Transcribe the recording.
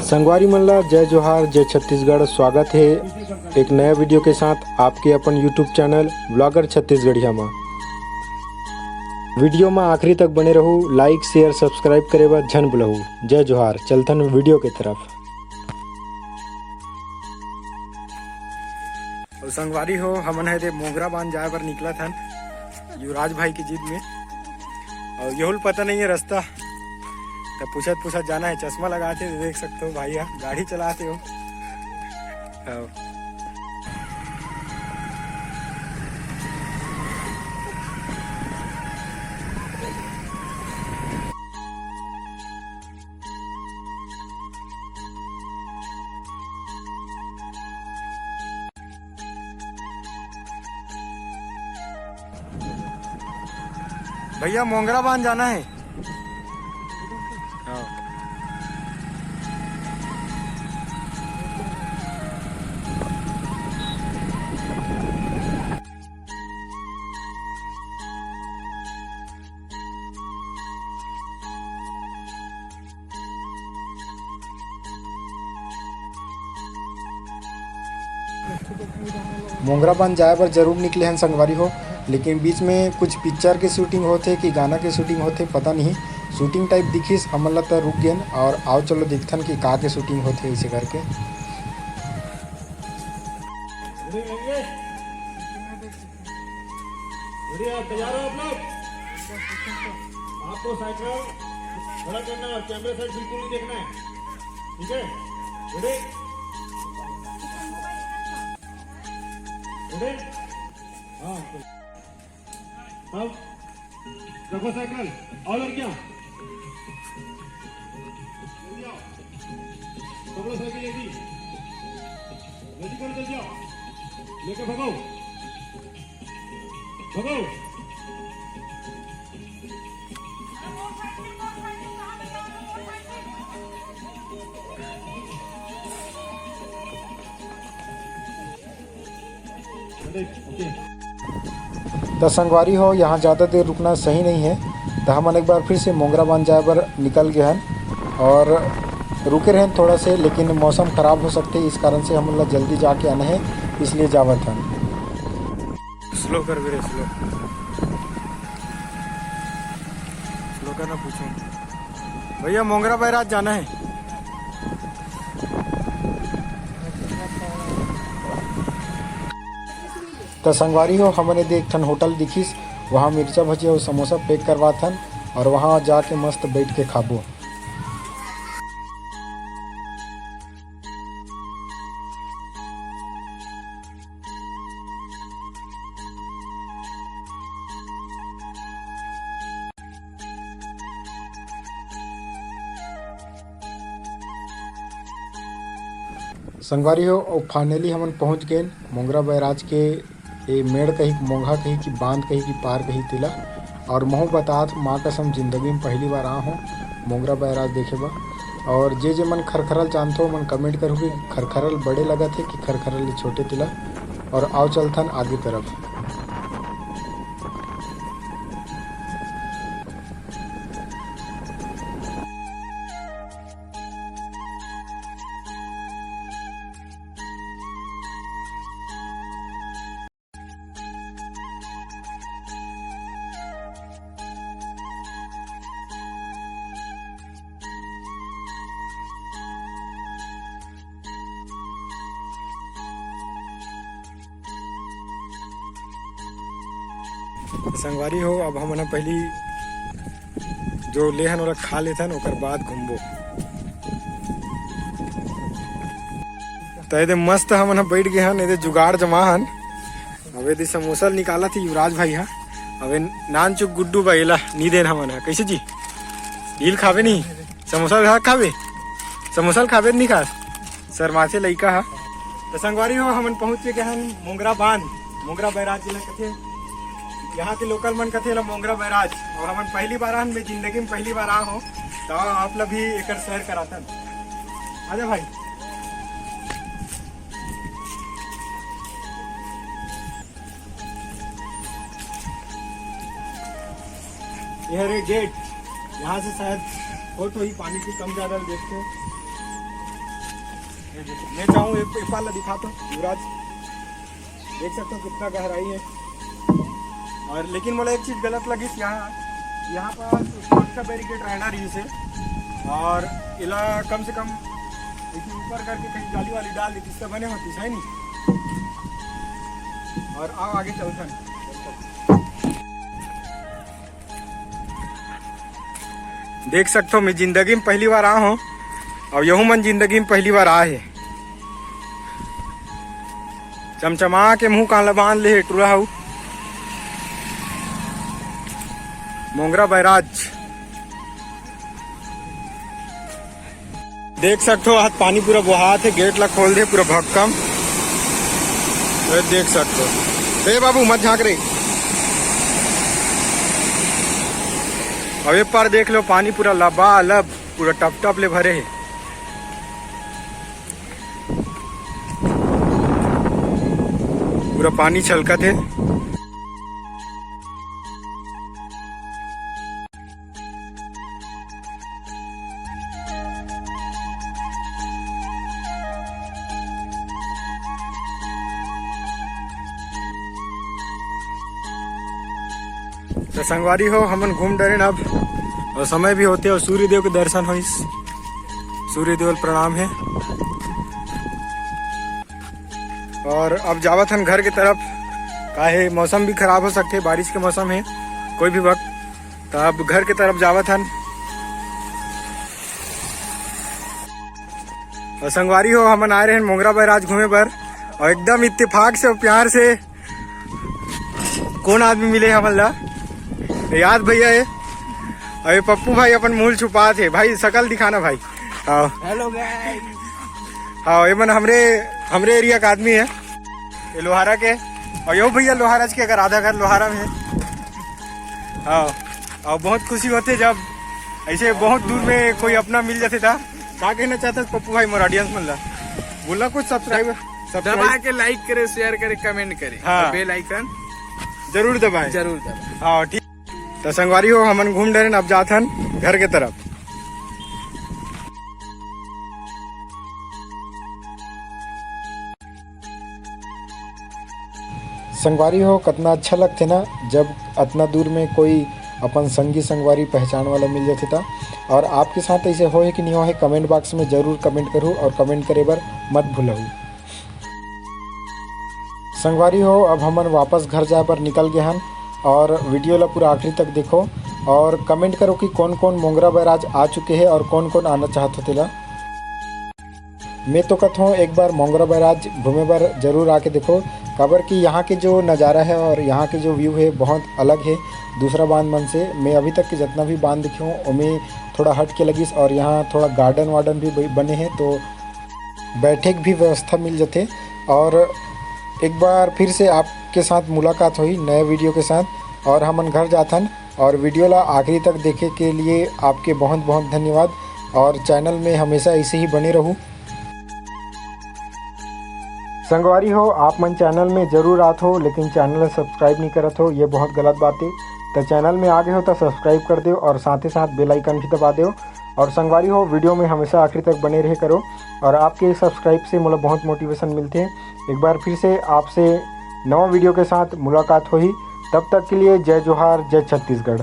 संगवारी मल्ला जय जोहार जय छत्तीसगढ़। स्वागत है एक नया वीडियो के साथ आपके अपन यूट्यूब चैनल ब्लॉगर छत्तीसगढ़िया में। वीडियो में आखिरी तक बने रहू, लाइक शेयर सब्सक्राइब करे बाद झन बुलहू। जय जोहार। चलथन वीडियो के तरफ। और संगवारी हो हमन है मोगरा बांध जाए पर निकला था युवराज भाई की जिद में, और यहुल पता नहीं है रास्ता, तो पूछत जाना है। चश्मा लगाते देख सकते हो भाई, गाड़ी चलाते हो। भैया मोंगरा बांध जाना है। मोंगरा बांध जाए पर जरूर निकले हैं संगवारी हो, लेकिन बीच में कुछ पिक्चर के शूटिंग होते कि गाना के शूटिंग होते पता नहीं। शूटिंग टाइप दिखिस हमन ला तो रुक गए और आओ चलो देखथन कि का के शूटिंग होते इसे करके। आपको साइकिल खड़ा करना है, कैमरे साइड बिल्कुल नहीं देखना है, ठीक है? रेडी? रेडी? हाँ। अब रखो साइकिल और क्या? पकड़ो साइकिल रेडी करो, जल्दी आओ, लेके भगाओ भगाओ। तो संगवारी हो यहाँ ज़्यादा देर रुकना सही नहीं है, तो हम एक बार फिर से मोंगरा बांध जाए पर निकल गए हैं और रुके रहे थोड़ा से, लेकिन मौसम ख़राब हो सकते इस कारण से हम लोग जल्दी जाके आने हैं, इसलिए जावत हैं। स्लो कर वीरे, स्लो करना। पूछो भैया मोंगरा बैराज जाना है। तो संगवारी हो हमने एक ठन होटल दिखिस, वहाँ मिर्चा भजिया और समोसा पैक करवा थन और वहाँ जाके मस्त बैठ के खाबो। संगवारी हो और फाइनली हम पहुँच गए मोंगरा बैराज के ये मेड़ कही मोंघा कही कि बांध कही कि पार कही तिला। और महू बतात माँ कसम जिंदगी में पहली बार आ हूँ मोंगरा बैराज देखे बा। और जे मन खरखरल जानते हो मन कमेंट करूँ कि खरखरल बड़े लगा थे कि खरखरल छोटे तिला। और आओ चलथन आगे तरफ। संगवारी हो अब हम पहली जो लेहन और खा लेथन ओकर बाद घूमबो। तो मस्त हम बैठ गए हन, जुगाड़ जमा हन। अब समोसा निकाला थी युवराज भाई। हाँ अब नान चुक गुड्डू बाइला नी देन हमन कैसे जी ढील खावे नहीं समोसा खावे, समोसा खावे नहीं खा सर माथे लइका। हा तो संगवारी हो हमन पहुंच के हन मोंगरा बांध, मोंगरा बैराज जिला कथे यहाँ के लोकल मन कथे ला मोंगरा बैराज। और हमन पहली बार आन, मैं जिंदगी में पहली बार आ हो, तो आप लोग भी एक सैर करातन। आजा भाई। यह रे गेट, यहाँ से शायद फोटो ही पानी की कम ज्यादा देखते हैं। मैं चाहूँ एक पाला दिखा तो युवराज, देख सकते हो कितना गहराई है। और लेकिन मुझे एक चीज़ गलत लगी, यहाँ पर सुरक्षा बैरिकेड रहना रही से, और इला कम से कम इसी ऊपर करके कहीं जाली वाली डाल दी इससे बने होती है नहीं। और आओ आगे चलते हैं। देख सकते हो मैं जिंदगी में पहली बार आया हूँ, और यहू मन जिंदगी में पहली बार आए है। चमचमा के मुंह काला बांध ले टूरा हूँ मोंगरा बैराज। देख सकते हो हाथ पानी पूरा बहात है, गेट ला खोल दे पूरा भक्कम। देख सकते हो हे बाबू मत झांक रे। अब एक बार देख लो पानी पूरा लबालब पूरा टप टप ले भरे है। पूरा पानी छलकत है। तो संगवारी हो हमन घूम डरे अब, और समय भी होते और सूर्य देव के दर्शन हो। सूर्य देव प्रणाम है। और अब जावत हन घर की तरफ, काहे मौसम भी खराब हो सकते, बारिश के मौसम है कोई भी वक्त। तो अब घर की तरफ जावत हन। और संगवारी हो हमन आए रहे मोंगरा बैराज घूमे पर, और एकदम इत्तेफाक से और प्यार से कौन आदमी मिले हमन ला, याद भैया है। अरे पप्पू भाई अपन मूल छुपा थे भाई, शकल दिखाना भाई। हाँ हेलो गाइस। हाँ ये मन हमरे एरिया का आदमी है, ये लोहारा के। और यो भैया लोहाराज के अगर आधा घर लोहारा में है। हाँ और बहुत खुशी होती जब ऐसे बहुत दूर में कोई अपना मिल जाते था। क्या कहना चाहता पप्पू भाई मोर ऑडियंस मन ला बोला कुछ? दबा के लाइक करे, शेयर करे, कमेंट करे, हाँ। बेल आइकन जरूर दबाए। जरूर दबाए। हाँ ठीक। तो संगवारी हो हमन घूम डरे अब जाथन घर के तरफ। संगवारी हो कितना अच्छा लगते ना जब इतना दूर में कोई अपन संगी संगवारी पहचान वाला मिल जाते था। और आपके साथ ऐसे हो कि नहीं हो है कमेंट बॉक्स में जरूर कमेंट करो, और कमेंट करे बर मत भूलो। संगवारी हो अब हमन वापस घर जाए पर निकल गए हन, और वीडियो ला पूरा आखिरी तक देखो और कमेंट करो कि कौन कौन मोंगरा बैराज आ चुके हैं और कौन कौन आना चाहते थे ला। मैं तो कहता हूँ एक बार मोंगरा बैराज घूमे बार जरूर आके देखो, काबर कि यहाँ के जो नज़ारा है और यहाँ के जो व्यू है बहुत अलग है दूसरा बांध मन से। मैं अभी तक के जितना भी बांध देखे हूँ उनमें थोड़ा हट के लगी, और यहाँ थोड़ा गार्डन वार्डन भी बने हैं तो बैठे की भी व्यवस्था मिल जाते। और एक बार फिर से आपके साथ मुलाकात हुई नए वीडियो के साथ, और हमन घर जाथन। और वीडियो ला आखिरी तक देखे के लिए आपके बहुत बहुत धन्यवाद, और चैनल में हमेशा ऐसे ही बने रहूँ। संगवारी हो आप मन चैनल में जरूर आते हो लेकिन चैनल सब्सक्राइब नहीं करत हो, ये बहुत गलत बात है। तो चैनल में आ गए हो तो सब्सक्राइब कर दो, और साथ ही साथ बेल आइकन भी दबा दो। और संगवारी हो वीडियो में हमेशा आखिरी तक बने रहे करो, और आपके सब्सक्राइब से मुझे बहुत मोटिवेशन मिलते हैं। एक बार फिर से आपसे नवा वीडियो के साथ मुलाकात हुई, तब तक के लिए जय जोहार, जय छत्तीसगढ़।